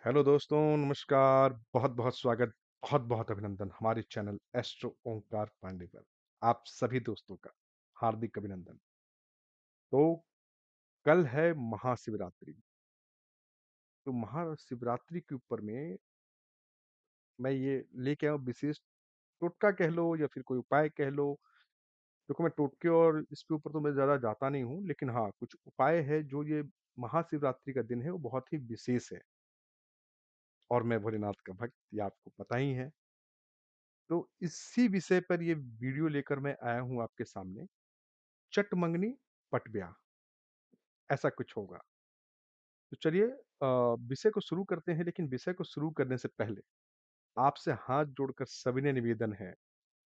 Hello दोस्तों, नमस्कार। बहुत-बहुत स्वागत, बहुत-बहुत अभिनंदन हमारे चैनल एस्ट्रो ओंकार पांडे पर। आप सभी दोस्तों का हार्दिक अभिनंदन। तो कल है महाशिवरात्रि। तो महाशिवरात्रि के ऊपर में मैं ये लेके आया हूँ विशेष टोटका कह लो या फिर कोई उपाय कह लो। देखो मैं टोटके और इसके ऊपर तो मैं ज़्यादा जाता नहीं हूँ, लेकिन हाँ, कुछ उपाय है जो ये महाशिवरात्रि का दिन है वो बहुत ही विशेष है और मैं भोलेनाथ का भक्त, ये आपको पता ही है। तो इसी विषय पर ये वीडियो लेकर मैं आया हूँ आपके सामने। चट मंगनी पट ब्याह, ऐसा कुछ होगा। तो चलिए विषय को शुरू करते हैं, लेकिन विषय को शुरू करने से पहले आपसे हाथ जोड़कर सविनय निवेदन है,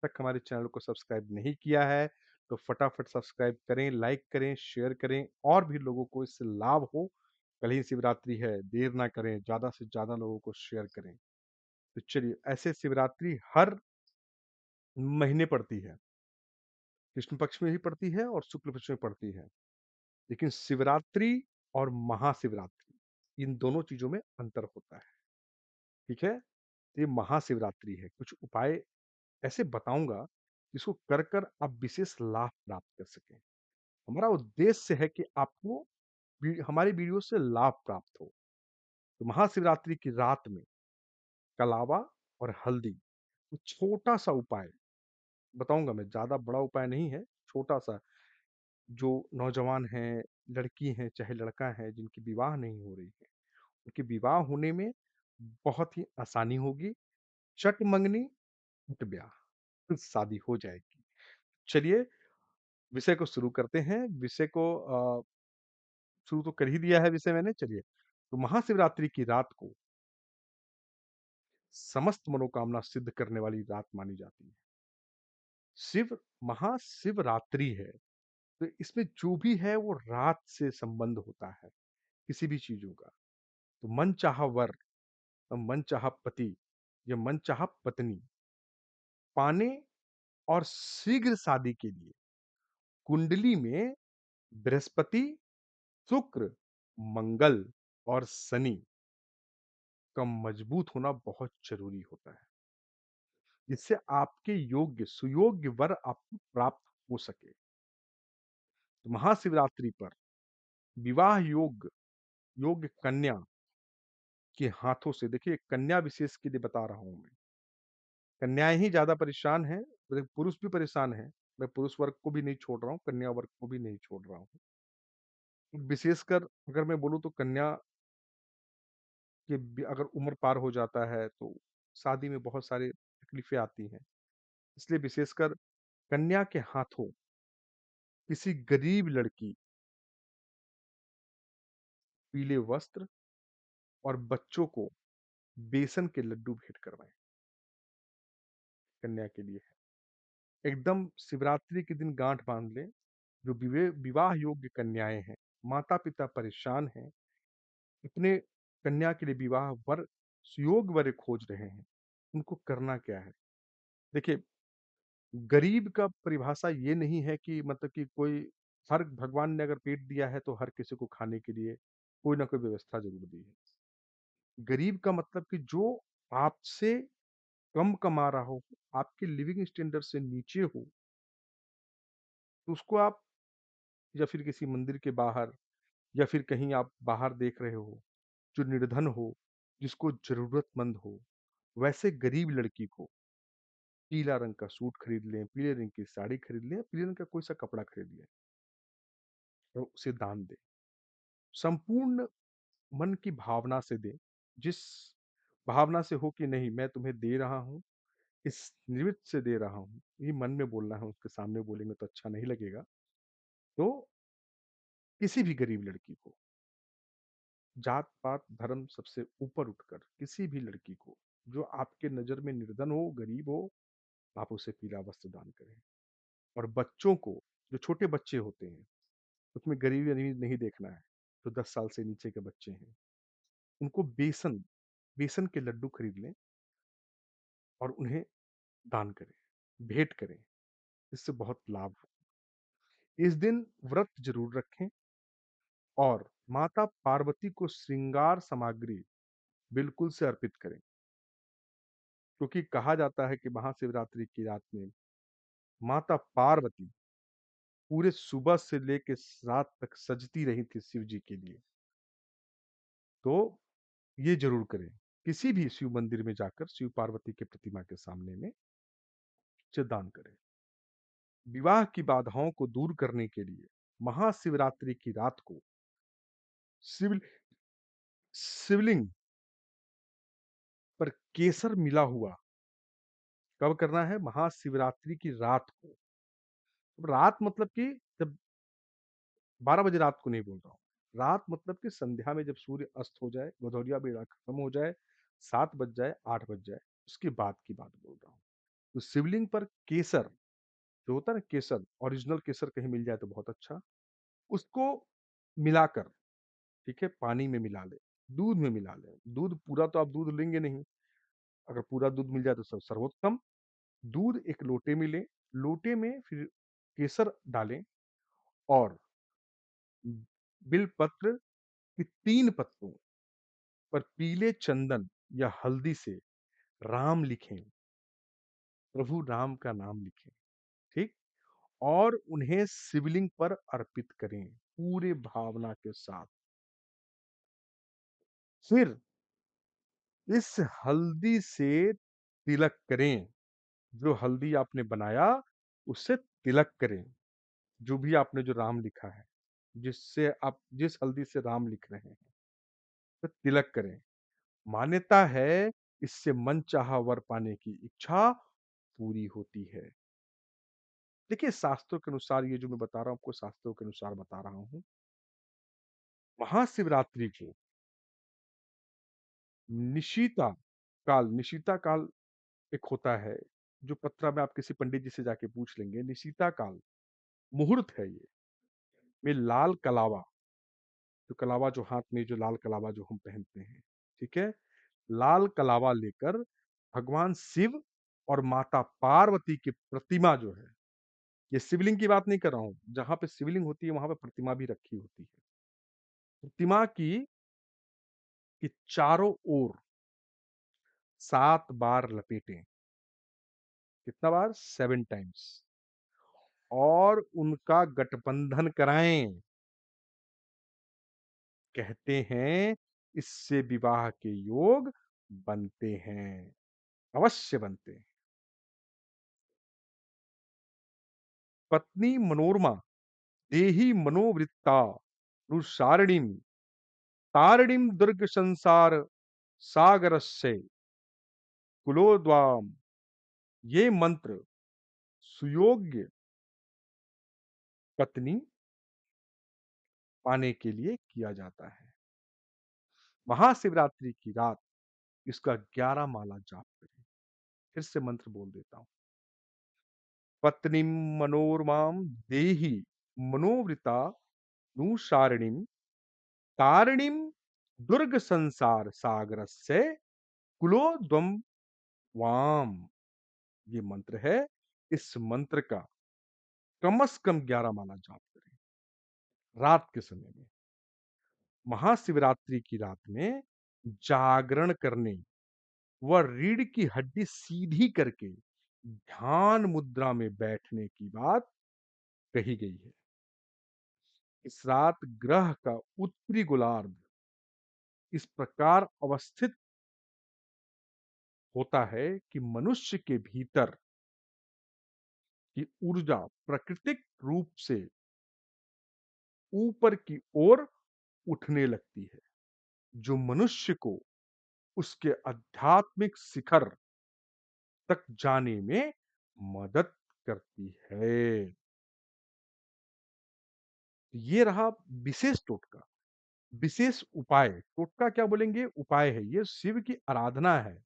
तक हमारे चैनल को सब्सक्राइब नहीं किया है, तो फटाफट सब्सक्राइब करें, लाइक करें, शेयर करें और भी लोगों को इससे लाभ हो। कल ही शिवरात्रि है, देर ना करें, ज़्यादा से ज़्यादा लोगों को शेयर करें। तो चलिए, ऐसे शिवरात्रि हर महीने पड़ती है। कृष्ण पक्ष में भी पड़ती है और शुक्ल पक्ष में पड़ती है। लेकिन शिवरात्रि और महाशिवरात्रि इन दोनों चीजों में अंतर होता है। ठीक है? तो ये महाशिवरात्रि है। कुछ उपाय ऐसे बताऊंगा जिसको कर कर आप विशेष लाभ प्राप्त कर सकें। हमारा उद्देश्य है कि आपको हमारी वीडियो से लाभ प्राप्त हो। तो महाशिवरात्रि की रात में कलावा और हल्दी, तो छोटा सा उपाय बताऊंगा मैं, ज्यादा बड़ा उपाय नहीं है, छोटा सा। जो नौजवान हैं, लड़की हैं, चाहे लड़का है, जिनकी विवाह नहीं हो रही है, उनके विवाह होने में बहुत ही आसानी होगी। चट मंगनी, पट ब्याह, शादी हो जाएगी। चलिए विषय को शुरू करते हैं। विषय को शुरू तो कर ही दिया है विषय मैंने। चलिए, तो महाशिवरात्रि की रात को समस्त मनोकामना सिद्ध करने वाली रात मानी जाती है। शिव महाशिवरात्रि है, तो इसमें जो भी है वो रात से संबंध होता है, किसी भी चीजों का। तो मन चाहा वर, मन चाहा पति या मन चाहा पत्नी पाने और शीघ्र शादी के लिए कुंडली में बृहस्पति, शुक्र, मंगल और शनि का मजबूत होना बहुत जरूरी होता है, जिससे आपके योग्य सुयोग्य वर आपको प्राप्त हो सके। तो महाशिवरात्रि पर विवाह योग्य कन्या के हाथों से, देखिए कन्या विशेष के लिए बता रहा हूं मैं, कन्याएं ही ज्यादा परेशान हैं, पुरुष भी परेशान है। मैं पुरुष वर्ग को भी नहीं छोड़ रहा हूँ, कन्या वर्ग को भी नहीं छोड़ रहा हूँ। विशेषकर अगर मैं बोलूँ तो कन्या कि अगर उम्र पार हो जाता है तो शादी में बहुत सारी तकलीफें आती हैं। इसलिए विशेषकर कन्या के हाथों किसी गरीब लड़की पीले वस्त्र और बच्चों को बेसन के लड्डू भेंट करवाएं। कन्या के लिए है, एकदम शिवरात्रि के दिन गांठ बांध लें। जो विवाह योग्य कन्याएं हैं, माता पिता परेशान हैं, अपने कन्या के लिए विवाह वर सुयोग वर खोज रहे हैं, उनको करना क्या है? देखिए, गरीब का परिभाषा ये नहीं है कि मतलब कि कोई, हर भगवान ने अगर पेट दिया है तो हर किसी को खाने के लिए कोई ना कोई व्यवस्था जरूर दी है। गरीब का मतलब कि जो आपसे कम कमा रहा हो, आपके लिविंग स्टैंडर्ड से नीचे हो, तो उसको आप, या फिर किसी मंदिर के बाहर या फिर कहीं आप बाहर देख रहे हो, जो निर्धन हो, जिसको जरूरतमंद हो, वैसे गरीब लड़की को पीला रंग का सूट खरीद लें, पीले रंग की साड़ी खरीद लें, पीले रंग का कोई सा कपड़ा खरीद लें और उसे दान दें। संपूर्ण मन की भावना से दें। जिस भावना से हो कि नहीं मैं तुम्हें दे रहा हूँ, इस निमित्त से दे रहा हूँ, ये मन में बोलना है, उसके सामने बोलेंगे तो अच्छा नहीं लगेगा। तो किसी भी गरीब लड़की को, जात पात धर्म सबसे ऊपर उठकर किसी भी लड़की को जो आपके नजर में निर्धन हो, गरीब हो, आप उसे पीला वस्त्र दान करें। और बच्चों को, जो छोटे बच्चे होते हैं, उसमें गरीबी नहीं नहीं देखना है, जो 10 साल से नीचे के बच्चे हैं, उनको बेसन बेसन के लड्डू खरीद लें और उन्हें दान करें, भेंट करें। इससे बहुत लाभ हो। इस दिन व्रत जरूर रखें और माता पार्वती को श्रृंगार सामग्री बिल्कुल से अर्पित करें। क्योंकि कहा जाता है कि महाशिवरात्रि की रात में माता पार्वती पूरे सुबह से लेके रात तक सजती रही थी शिव जी के लिए। तो ये ज़रूर करें। किसी भी शिव मंदिर में जाकर शिव पार्वती की प्रतिमा के सामने में दान करें। विवाह की बाधाओं को दूर करने के लिए महाशिवरात्रि की रात को शिव शिवलिंग पर केसर मिला हुआ कब करना है? महाशिवरात्रि की रात को। अब रात मतलब कि जब 12 बजे रात को नहीं बोल रहा हूँ। रात मतलब कि संध्या में जब सूर्य अस्त हो जाए, गोधूलिया बेला खत्म हो जाए, 7 बज जाए, 8 बज जाए, उसके बाद की बात बोल रहा हूँ। तो शिवलिंग पर केसर जो होता है ना केसर, ओरिजिनल केसर कहीं मिल जाए तो बहुत अच्छा। उसको मिलाकर, ठीक है, पानी में मिला लें, दूध में मिला लें। दूध पूरा तो आप दूध लेंगे नहीं, अगर पूरा दूध मिल जाए तो सर्वोत्तम। दूध एक लोटे में लें, लोटे में फिर केसर डालें और बिलपत्र के 3 पत्तों पर पीले चंदन या हल्दी से राम लिखें, प्रभु राम का नाम लिखें, ठीक? और उन्हें शिवलिंग पर अर्पित करें, पूरे भावना के साथ। फिर इस हल्दी से तिलक करें, जो हल्दी आपने बनाया, उससे तिलक करें, जो भी आपने जो राम लिखा है, जिससे आप जिस हल्दी से राम लिख रहे हैं, तो तिलक करें। मान्यता है, इससे मनचाहा वर पाने की इच्छा पूरी होती है। देखिए, शास्त्रों के अनुसार ये जो मैं बता रहा हूँ, आपको शास्त्रों के अनुसार बता रहा हूँ। महाशिवरात्रि को निशीता निशीता काल एक होता है, जो पत्रा में आप किसी पंडित जी से जाके पूछ लेंगे, निशीता काल मुहूर्त है ये, में लाल कलावा, जो कलावा जो हाथ में जो लाल कलावा जो हम पहनते हैं, ठीक है? लाल कलावा लेकर भगवान शिव और माता पार्वती की प्रतिमा जो है, ये शिवलिंग की बात नहीं कर रहा हूँ, जहाँ पे शिवलिंग होती है, वहाँ पे प्रतिमा भी रखी होती है। प्रतिमा की चारों ओर 7 बार लपेटें। कितना बार? 7 टाइम्स। और उनका गठबंधन कराएँ। कहते हैं, इससे विवाह के योग बनते हैं, अवश्य बनते हैं। पत्नी मनोरमा देहि मनोवृत्ता रुषारिणीम तारिणीम दुर्ग संसार सागरस्य कुलोद्वाम। ये मंत्र सुयोग्य पत्नी पाने के लिए किया जाता है। महाशिवरात्रि की रात इसका 11 माला जाप करें। फिर से मंत्र बोल देता हूँ। पत्नीम मनोरमाम देहि मनोवृता नुसारिणीम तारिणीम दुर्ग संसार सागरस्य कुलोद्वम वाम। ये मंत्र है। इस मंत्र का कम से कम 11 माला जाप करें रात के समय में। महाशिवरात्रि की रात में जागरण करने व रीढ़ की हड्डी सीधी करके ध्यान मुद्रा में बैठने की बात कही गई है। इस रात ग्रह का उत्तरी गोलार्ध इस प्रकार अवस्थित होता है कि मनुष्य के भीतर की ऊर्जा प्राकृतिक रूप से ऊपर की ओर उठने लगती है, जो मनुष्य को उसके आध्यात्मिक शिखर तक जाने में मदद करती है। ये रहा विशेष टोटका, विशेष उपाय। टोटका क्या बोलेंगे? उपाय है। ये शिव की आराधना है,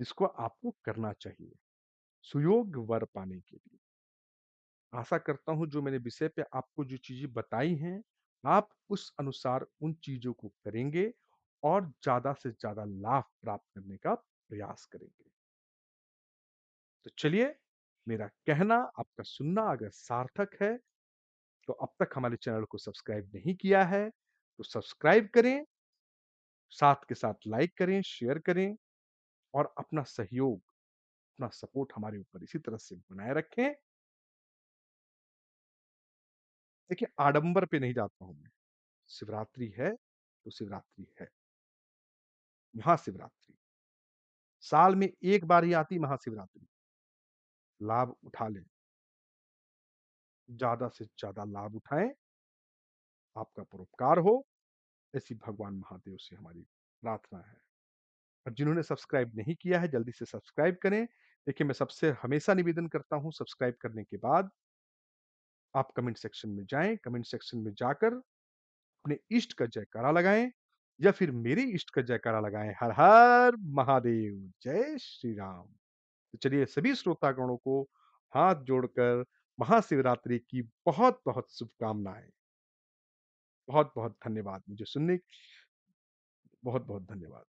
इसको आपको करना चाहिए सुयोग वर पाने के लिए। आशा करता हूँ जो मैंने विषय पे आपको जो चीज़ें बताई हैं, आप उस अनुसार उन चीज़ों को करेंगे और ज़्यादा से ज़्यादा लाभ प्राप्त करने का प्रयास करेंगे। तो चलिए, मेरा कहना, आपका सुनना अगर सार्थक है, तो अब तक हमारे चैनल को सब्सक्राइब नहीं किया है, तो सब्सक्राइब करें, साथ के साथ लाइक करें, शेयर करें और अपना सहयोग, अपना सपोर्ट हमारे ऊपर इसी तरह से बनाए रखें। देखिए, आडंबर पे नहीं जाता हूँ मैं। शिवरात्रि है, तो शिवरात्रि है। महाशिवरात्रि, साल में 1 बार ही आती महाशिवरात्रि। लाभ उठा लें, ज़्यादा से ज़्यादा लाभ उठाएँ, आपका परोपकार हो, ऐसी भगवान महादेव से हमारी प्रार्थना है। और जिन्होंने सब्सक्राइब नहीं किया है, जल्दी से सब्सक्राइब करें। देखिए, मैं सबसे हमेशा निवेदन करता हूँ, सब्सक्राइब करने के बाद आप कमेंट सेक्शन में जाएँ, कमेंट सेक्शन में जाकर अपने इष्ट का जयकारा लगाएँ या फिर मेरे इष्ट का जयकारा लगाएँ। हर हर महादेव, जय श्री राम। तो चलिए सभी श्रोतागणों को हाथ जोड़कर महाशिवरात्रि की बहुत-बहुत शुभकामनाएँ। बहुत-बहुत धन्यवाद मुझे सुनने बहुत-बहुत धन्यवाद।